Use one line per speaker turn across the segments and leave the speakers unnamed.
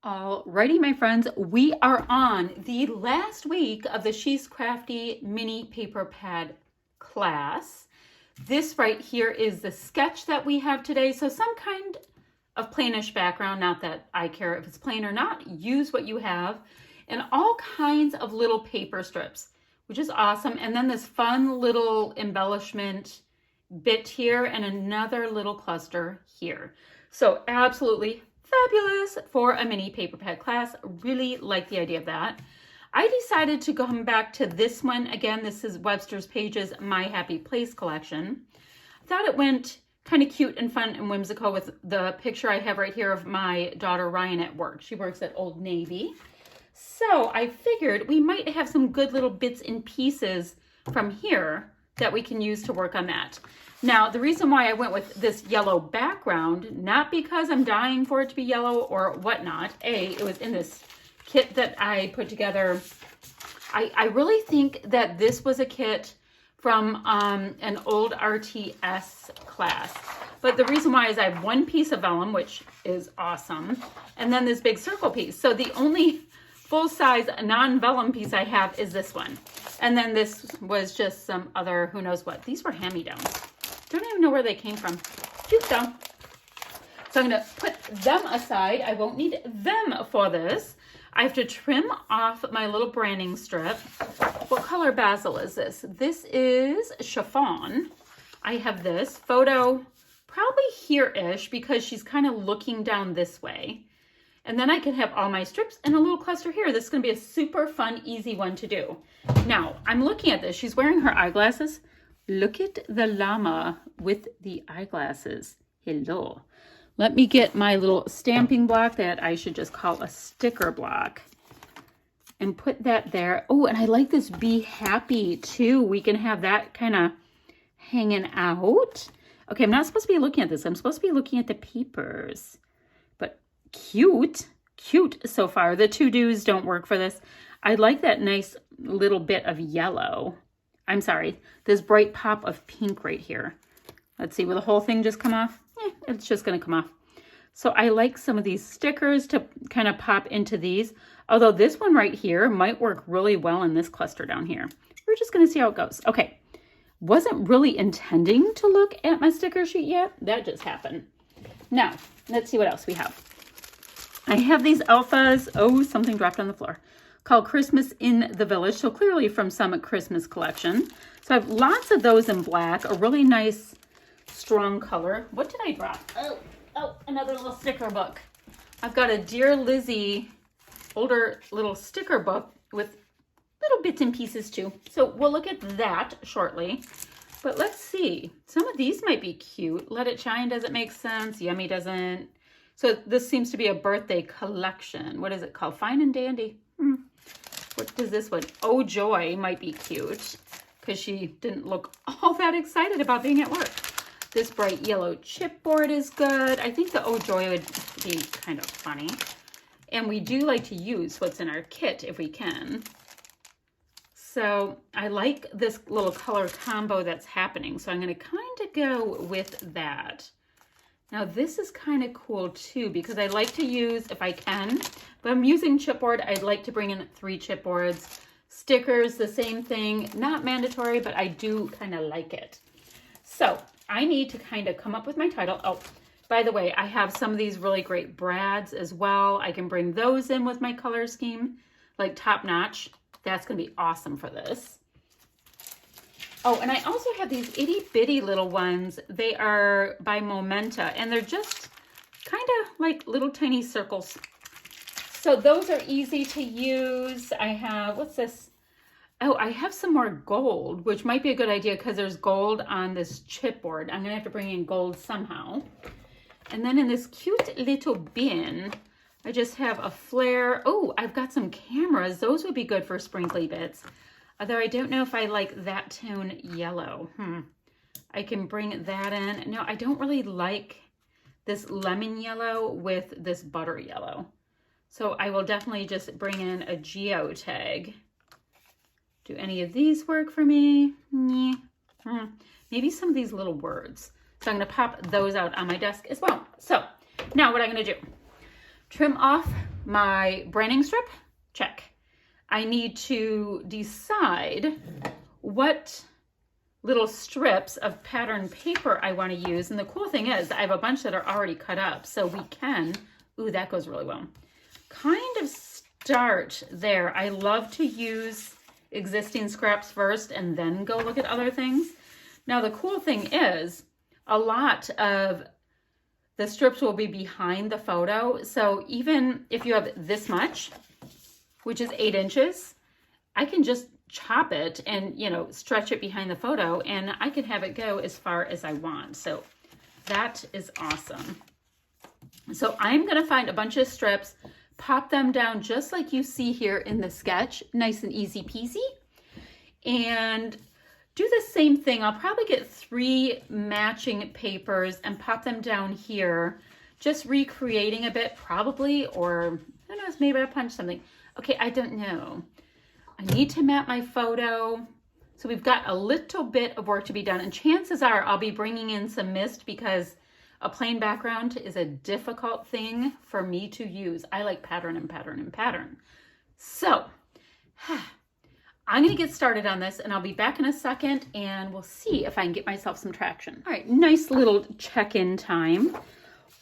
Alrighty, my friends, we are on the last week of the She's Crafty mini paper pad class. This right here is the sketch that we have today. So some kind of plainish background, not that I care if it's plain or not, use what you have, and all kinds of little paper strips, which is awesome. And then this fun little embellishment bit here and another little cluster here. So absolutely fabulous for a mini paper pad class. Really like the idea of that. I decided to come back to this one again. This is Webster's Pages My Happy Place collection. I thought it went kind of cute and fun and whimsical with the picture I have right here of my daughter Ryan at work. She works at Old Navy. So I figured we might have some good little bits and pieces from here that we can use to work on that. Now, the reason why I went with this yellow background, not because I'm dying for it to be yellow or whatnot. It was in this kit that I put together. I really think that this was a kit from an old RTS class. But the reason why is I have one piece of vellum, which is awesome, and then this big circle piece. So the only full-size non-vellum piece I have is this one. And then this was just some other, who knows what. These were hand-me-downs. Don't even know where they came from. Cute though. So I'm gonna put them aside. I won't need them for this. I have to trim off my little branding strip. What color basil is this? This is chiffon. I have this photo probably here-ish because she's kind of looking down this way. And then I can have all my strips and a little cluster here. This is gonna be a super fun, easy one to do. Now, I'm looking at this. She's wearing her eyeglasses. Look at the llama with the eyeglasses. Hello. Let me get my little stamping block that I should just call a sticker block and put that there. Oh, and I like this Be Happy too. We can have that kind of hanging out. Okay, I'm not supposed to be looking at this. I'm supposed to be looking at the papers. But cute, cute so far. The to-dos don't work for this. I like that nice little bit of yellow. I'm sorry, this bright pop of pink right here. Let's see, will the whole thing just come off? It's just gonna come off. So I like some of these stickers to kind of pop into these. Although this one right here might work really well in this cluster down here. We're just gonna see how it goes. Okay, wasn't really intending to look at my sticker sheet yet. That just happened. Now, let's see what else we have. I have these alphas. Oh, something dropped on the floor. Called Christmas in the Village. So clearly from some Christmas collection. So I have lots of those in black. A really nice, strong color. What did I drop? Oh, another little sticker book. I've got a Dear Lizzie older little sticker book with little bits and pieces too. So we'll look at that shortly. But let's see. Some of these might be cute. Let It Shine doesn't make sense. Yummy doesn't. So this seems to be a birthday collection. What is it called? Fine and Dandy. What does this one? Oh Joy might be cute because she didn't look all that excited about being at work. This bright yellow chipboard is good. I think the Oh Joy would be kind of funny. And we do like to use what's in our kit if we can. So I like this little color combo that's happening. So I'm going to kind of go with that. Now this is kind of cool too because I like to use, if I can, but I'm using chipboard, I'd like to bring in 3 chipboards. Stickers, the same thing, not mandatory, but I do kind of like it. So I need to kind of come up with my title. Oh, by the way, I have some of these really great brads as well. I can bring those in with my color scheme, like Top Notch. That's going to be awesome for this. Oh, and I also have these itty bitty little ones. They are by Momenta, and they're just kind of like little tiny circles. So those are easy to use. I have, what's this? Oh, I have some more gold, which might be a good idea because there's gold on this chipboard. I'm gonna have to bring in gold somehow. And then in this cute little bin, I just have a flare. Oh, I've got some cameras. Those would be good for sprinkly bits. Although I don't know if I like that tone yellow. I can bring that in. No, I don't really like this lemon yellow with this butter yellow. So I will definitely just bring in a geotag. Do any of these work for me? Maybe some of these little words. So I'm going to pop those out on my desk as well. So now what I'm going to do, Trim off my branding strip, check. I need to decide what little strips of pattern paper I want to use. And the cool thing is I have a bunch that are already cut up, so we can, ooh, that goes really well, kind of start there. I love to use existing scraps first and then go look at other things. Now the cool thing is a lot of the strips will be behind the photo. So even if you have this much, which is 8 inches, I can just chop it and, you know, stretch it behind the photo, and I can have it go as far as I want. So that is awesome. So I'm going to find a bunch of strips, pop them down just like you see here in the sketch, nice and easy peasy, and do the same thing. I'll probably get 3 matching papers and pop them down here, just recreating a bit probably, or who knows, maybe I'll punch something. Okay, I don't know. I need to map my photo. So we've got a little bit of work to be done, and chances are I'll be bringing in some mist because a plain background is a difficult thing for me to use. I like pattern and pattern and pattern. So I'm going to get started on this, and I'll be back in a second, and we'll see if I can get myself some traction. All right, nice little check-in time.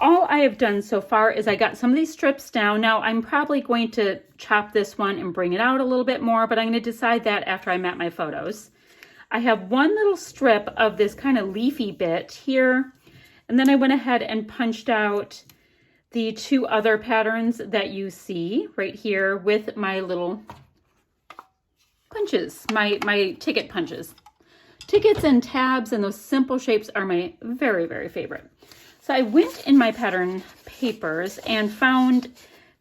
All I have done so far is I got some of these strips down. Now I'm probably going to chop this one and bring it out a little bit more, but I'm going to decide that after I map my photos. I have one little strip of this kind of leafy bit here, and then I went ahead and punched out the 2 other patterns that you see right here with my little punches, my ticket punches. Tickets and tabs and those simple shapes are my very, very favorite. So I went in my pattern papers and found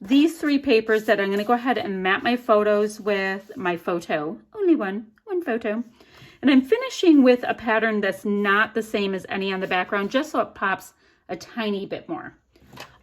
these 3 papers that I'm going to go ahead and map my photos with my photo. Only one photo. And I'm finishing with a pattern that's not the same as any on the background, just so it pops a tiny bit more.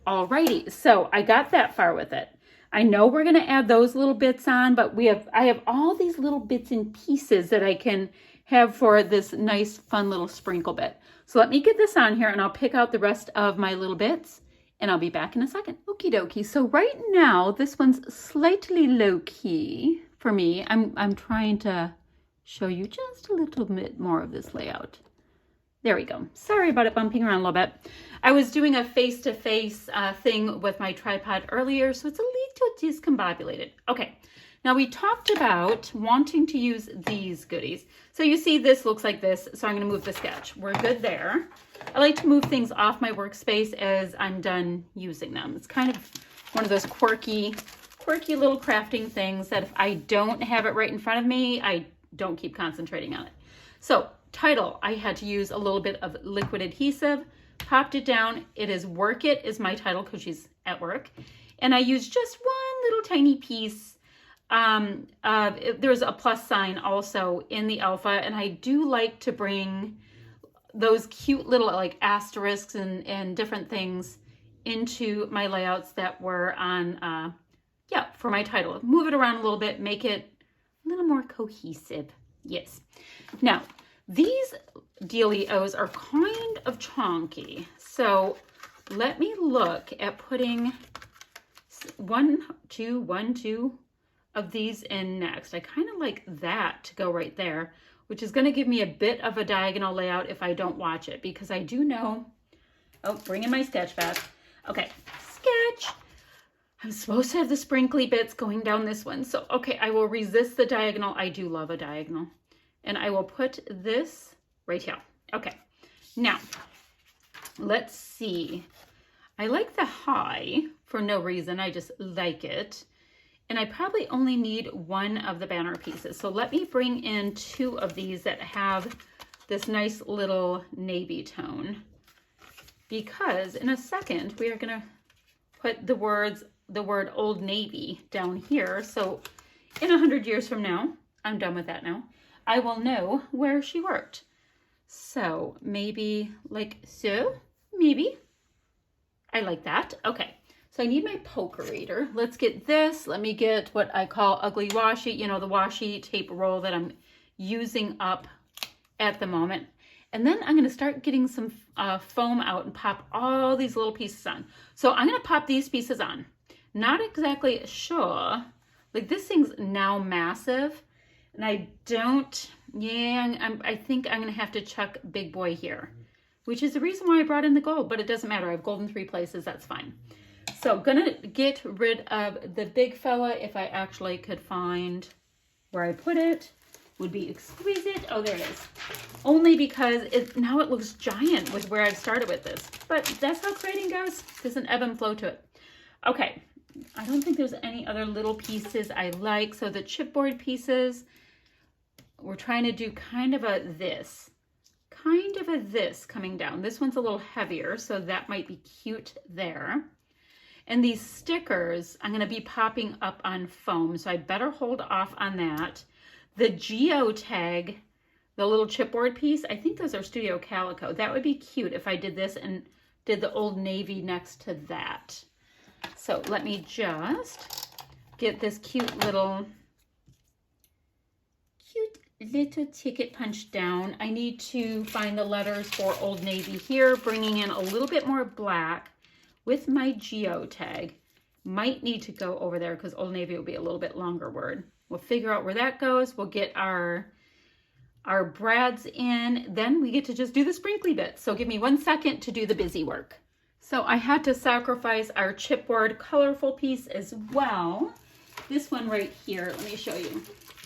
Alrighty, so I got that far with it. I know we're going to add those little bits on, but I have all these little bits and pieces that I can have for this nice fun little sprinkle bit. So let me get this on here and I'll pick out the rest of my little bits and I'll be back in a second. Okie dokie. So right now this one's slightly low key for me. I'm trying to show you just a little bit more of this layout. There we go. Sorry about it bumping around a little bit. I was doing a face-to-face thing with my tripod earlier, so it's a little discombobulated. Okay. Now we talked about wanting to use these goodies. So you see this looks like this, so I'm going to move the sketch. We're good there. I like to move things off my workspace as I'm done using them. It's kind of one of those quirky little crafting things that if I don't have it right in front of me, I don't keep concentrating on it. So title, I had to use a little bit of liquid adhesive, popped it down. It is Work It is my title because she's at work. And I used just one little tiny piece. There's a plus sign also in the alpha, and I do like to bring those cute little like asterisks and different things into my layouts that were on, for my title. Move it around a little bit, make it a little more cohesive. Yes. Now, these dealios are kind of chonky, so let me look at putting one, two of these in next. I kind of like that to go right there, which is going to give me a bit of a diagonal layout if I don't watch it, because I do know, bringing my sketch back. Okay, sketch. I'm supposed to have the sprinkly bits going down this one. So, okay, I will resist the diagonal. I do love a diagonal. And I will put this right here. Okay, now, let's see. I like the high for no reason. I just like it. And I probably only need one of the banner pieces. So let me bring in 2 of these that have this nice little navy tone. Because in a second, we are gonna put the word Old Navy down here. So in 100 years from now, I'm done with that now, I will know where she worked. So maybe like so, maybe. I like that. Okay. So I need my perforator. Let's get this. Let me get what I call ugly washi, you know, the washi tape roll that I'm using up at the moment. And then I'm going to start getting some foam out and pop all these little pieces on. So I'm going to pop these pieces on. Not exactly sure. Like this thing's now massive and I don't, I think I'm gonna have to chuck big boy here, which is the reason why I brought in the gold, but it doesn't matter. I have gold in 3 places, that's fine. So gonna get rid of the big fella if I actually could find where I put it. Would be exquisite. Oh, there it is. Only because now it looks giant with where I've started with this. But that's how creating goes. There's an ebb and flow to it. Okay, I don't think there's any other little pieces I like. So the chipboard pieces, we're trying to do kind of a this coming down. This one's a little heavier, so that might be cute there. And these stickers, I'm gonna be popping up on foam, so I better hold off on that. The geotag, the little chipboard piece, I think those are Studio Calico. That would be cute if I did this and did the Old Navy next to that. So let me just get this cute little ticket punched down. I need to find the letters for Old Navy here, bringing in a little bit more black with my geotag. Might need to go over there because Old Navy will be a little bit longer word. We'll figure out where that goes. We'll get our brads in. Then we get to just do the sprinkly bits. So give me 1 second to do the busy work. So I had to sacrifice our chipboard colorful piece as well. This one right here, let me show you.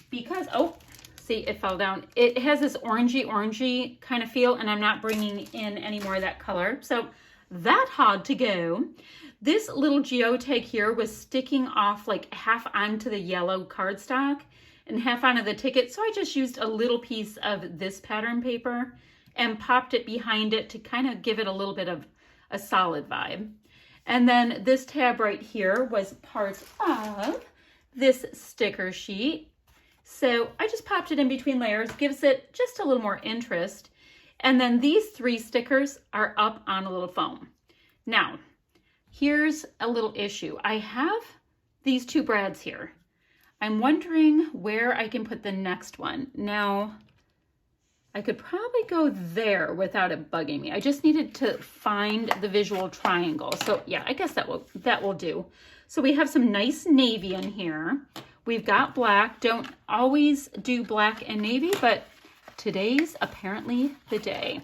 Because, oh, see, it fell down. It has this orangey kind of feel, and I'm not bringing in any more of that color. So that had to go. This little geotag here was sticking off like half onto the yellow cardstock and half onto the ticket. So I just used a little piece of this pattern paper and popped it behind it to kind of give it a little bit of a solid vibe. And then this tab right here was part of this sticker sheet. So I just popped it in between layers, gives it just a little more interest. And then these 3 stickers are up on a little foam. Now, here's a little issue. I have these 2 brads here. I'm wondering where I can put the next one. Now, I could probably go there without it bugging me. I just needed to find the visual triangle. So yeah, I guess that will do. So we have some nice navy in here. We've got black. Don't always do black and navy, but today's apparently the day.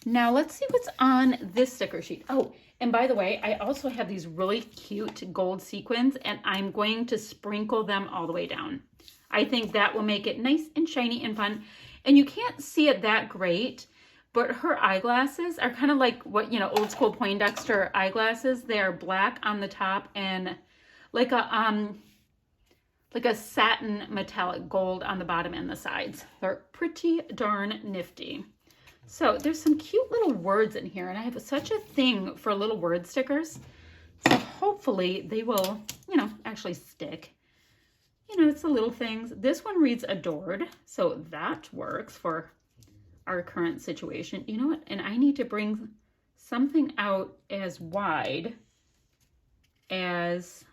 Now let's see what's on this sticker sheet. Oh, and by the way, I also have these really cute gold sequins, and I'm going to sprinkle them all the way down. I think that will make it nice and shiny and fun. And you can't see it that great, but her eyeglasses are kind of like what, old school Poindexter eyeglasses. They are black on the top and like a satin metallic gold on the bottom and the sides. They're pretty darn nifty. So there's some cute little words in here, and I have such a thing for little word stickers. So hopefully they will, actually stick. It's the little things. This one reads adored, so that works for our current situation. You know what? And I need to bring something out as wide as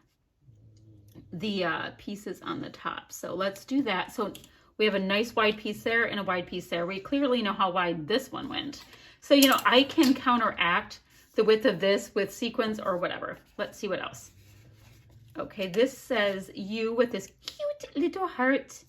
the pieces on the top. So let's do that. So we have a nice wide piece there and a wide piece there. We clearly know how wide this one went. So, I can counteract the width of this with sequins or whatever. Let's see what else. Okay, this says you with this cute little heart.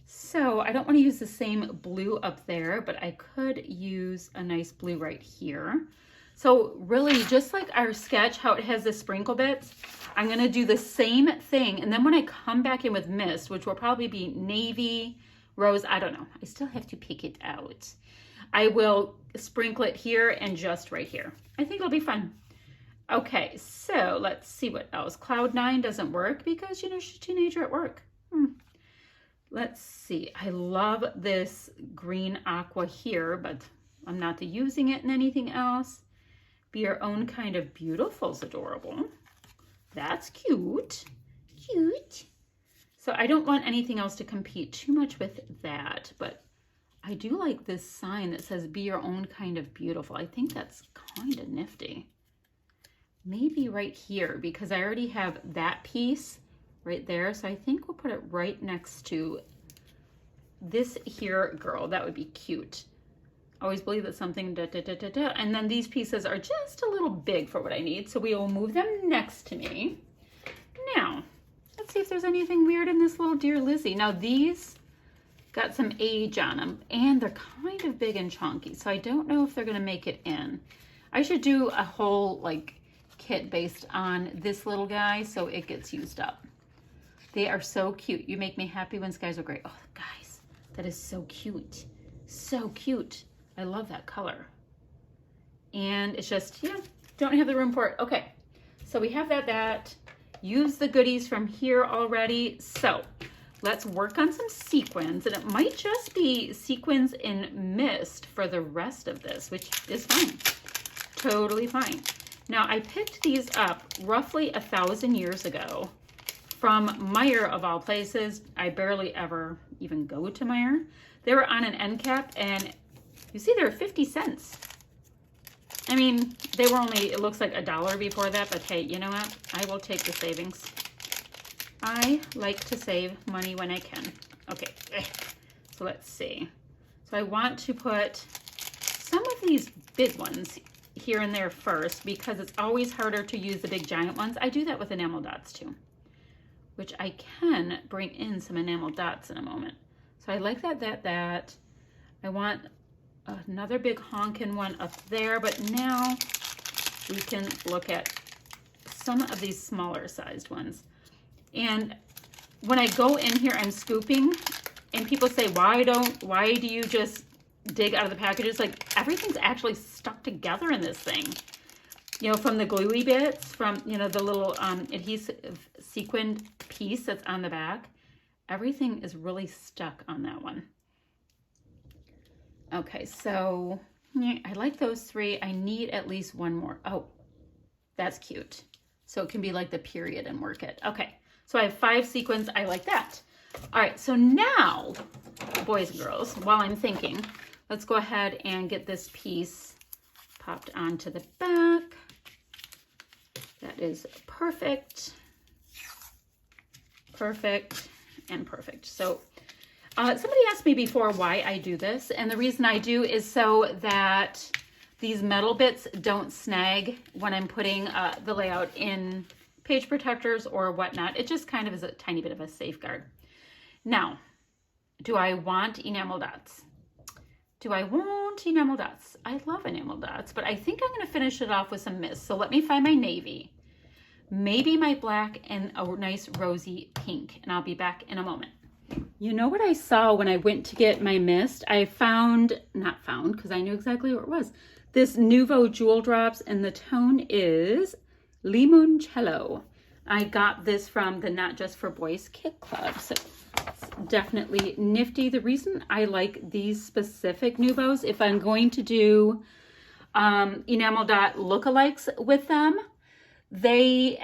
So I don't want to use the same blue up there, but I could use a nice blue right here. So really, just like our sketch, how it has the sprinkle bits, I'm going to do the same thing. And then when I come back in with mist, which will probably be navy, rose, I don't know. I still have to pick it out. I will sprinkle it here and just right here. I think it'll be fun. Okay, so let's see what else. Cloud 9 doesn't work because, she's a teenager at work. Let's see. I love this green aqua here, but I'm not using it in anything else. Be your own kind of beautiful is adorable. That's cute. Cute. So I don't want anything else to compete too much with that, but I do like this sign that says be your own kind of beautiful. I think that's kind of nifty. Maybe right here, because I already have that piece right there. So I think we'll put it right next to this here girl. That would be cute. Always believe that something and then these pieces are just a little big for what I need. So we will move them next to me. Now, let's see if there's anything weird in this little Dear Lizzie. Now these got some age on them and they're kind of big and chunky. So I don't know if they're gonna make it in. I should do a whole like kit based on this little guy so it gets used up. They are so cute. You make me happy when skies are gray. Oh, guys, that is so cute. So cute. I love that color. And it's just, yeah, don't have the room for it. Okay, so we have that. Use the goodies from here already. So let's work on some sequins, and it might just be sequins in mist for the rest of this, which is fine. Totally fine. Now I picked these up roughly 1,000 years ago from Meijer of all places. I barely ever even go to Meijer. They were on an end cap and you see they're 50 cents. I mean, they were only, it looks like $1 before that, but hey, you know what? I will take the savings. I like to save money when I can. Okay, so let's see. So I want to put some of these big ones here and there first because it's always harder to use the big giant ones. I do that with enamel dots too, which I can bring in some enamel dots in a moment. So I like that. I want another big honkin' one up there, but now we can look at some of these smaller sized ones. And when I go in here, I'm scooping and people say, why do you just dig out of the packages? Like everything's actually stuck together in this thing. You know, from the gluey bits, from, you know, the little adhesive sequined piece that's on the back, everything is really stuck on that one. Okay, so yeah, I like those 3. I need at least one more. Oh, that's cute. So it can be like the period and work it. Okay, so I have 5 sequins. I like that. All right, so now, boys and girls, while I'm thinking, let's go ahead and get this piece popped onto the back. That is perfect, perfect, and perfect. So somebody asked me before why I do this, and the reason I do is so that these metal bits don't snag when I'm putting the layout in page protectors or whatnot. It just kind of is a tiny bit of a safeguard. Now, do I want enamel dots? Do I want enamel dots? I love enamel dots, but I think I'm going to finish it off with some mist. So let me find my navy, maybe my black, and a nice rosy pink, and I'll be back in a moment. You know what I saw when I went to get my mist? I not found, because I knew exactly what it was. This Nouveau Jewel Drops, and the tone is Limoncello. I got this from the Not Just for Boys Kit Club, so it's definitely nifty. The reason I like these specific Nouveaus, if I'm going to do enamel dot lookalikes with them, they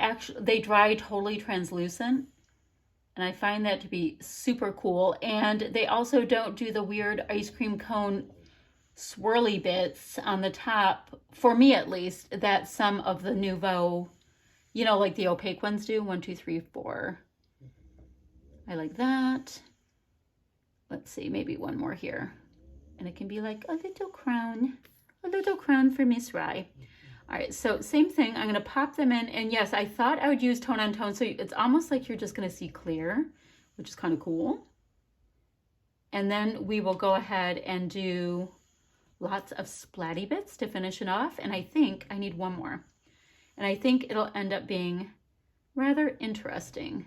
dry totally translucent. And I find that to be super cool. And they also don't do the weird ice cream cone swirly bits on the top, for me at least, that some of the Nouveau, you know, like the opaque ones do. 1, 2, 3, 4. I like that. Let's see, maybe one more here. And it can be like a little crown for Miss Rye. All right, so same thing. I'm going to pop them in. And yes, I thought I would use tone on tone. So it's almost like you're just going to see clear, which is kind of cool. And then we will go ahead and do lots of splatty bits to finish it off. And I think I need one more. And I think it'll end up being rather interesting.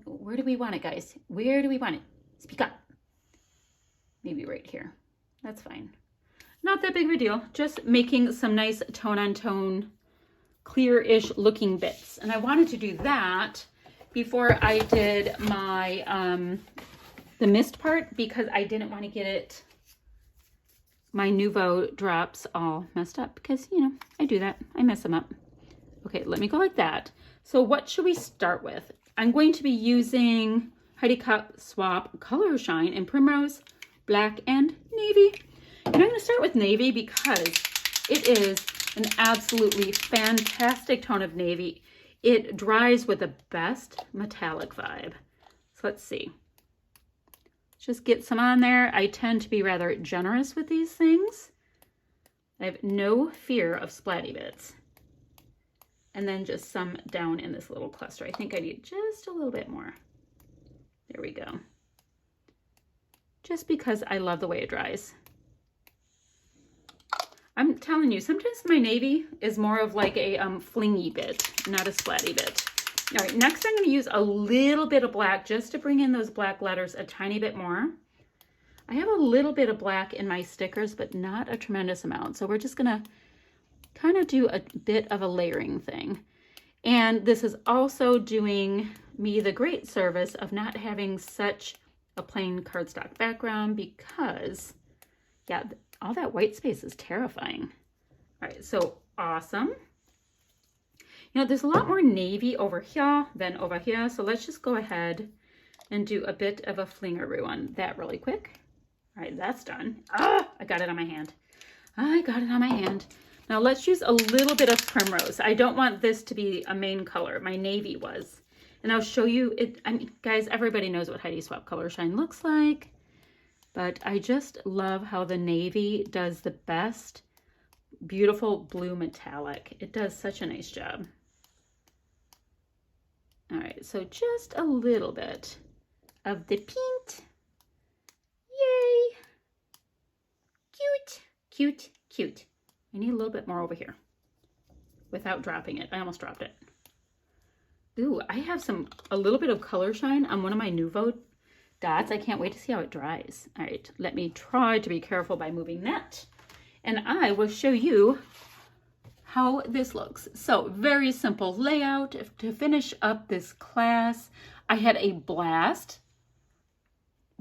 Where do we want it, guys? Where do we want it? Speak up. Maybe right here. That's fine. Not that big of a deal. Just making some nice tone-on-tone, clear-ish looking bits. And I wanted to do that before I did my the mist part, because I didn't want to get my Nouveau drops all messed up, because, you know, I do that. I mess them up. Okay, let me go like that. So what should we start with? I'm going to be using Heidi Cup Swap Color Shine in Primrose, Black, and Navy. And I'm going to start with navy because it is an absolutely fantastic tone of navy. It dries with the best metallic vibe. So let's see. Just get some on there. I tend to be rather generous with these things. I have no fear of splatty bits. and then just some down in this little cluster. I think I need just a little bit more. There we go. Just because I love the way it dries. I'm telling you, sometimes my navy is more of like a flingy bit, not a splatty bit. All right, next I'm going to use a little bit of black just to bring in those black letters a tiny bit more. I have a little bit of black in my stickers, but not a tremendous amount. So we're just going to kind of do a bit of a layering thing. And this is also doing me the great service of not having such a plain cardstock background because, yeah, all that white space is terrifying. All right, so awesome. You know, there's a lot more navy over here than over here, so let's just go ahead and do a bit of a flingaroo on that really quick. All right, that's done. Ah, I got it on my hand. I got it on my hand. Now let's use a little bit of primrose. I don't want this to be a main color. My navy was. And I'll show you it. I mean, guys, everybody knows what Heidi Swapp Color Shine looks like. But I just love how the navy does the best beautiful blue metallic. It does such a nice job. All right, so just a little bit of the pink. Yay! Cute, cute, cute. I need a little bit more over here without dropping it. I almost dropped it. Ooh, I have a little bit of color shine on one of my Nouveau dots. I can't wait to see how it dries. All right, let me try to be careful by moving that. And I will show you how this looks. So very simple layout to finish up this class. I had a blast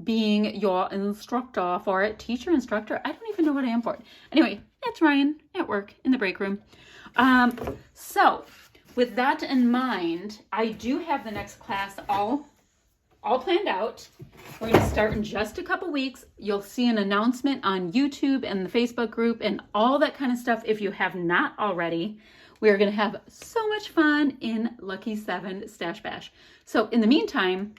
being your instructor for it. Teacher, instructor, I don't even know what I am for it. Anyway, it's Ryan at work in the break room. So with that in mind, I do have the next class all planned out. We're going to start in just a couple weeks. You'll see an announcement on YouTube and the Facebook group and all that kind of stuff if you have not already. We are going to have so much fun in Lucky 7 Stash Bash. So in the meantime,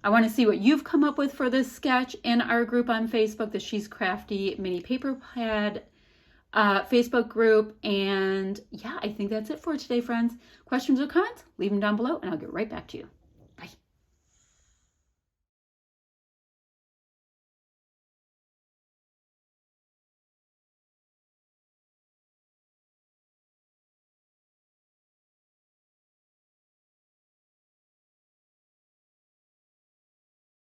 I want to see what you've come up with for this sketch in our group on Facebook, the She's Crafty Mini Paper Pad Facebook group. And yeah, I think that's it for today, friends. Questions or comments? Leave them down below and I'll get right back to you.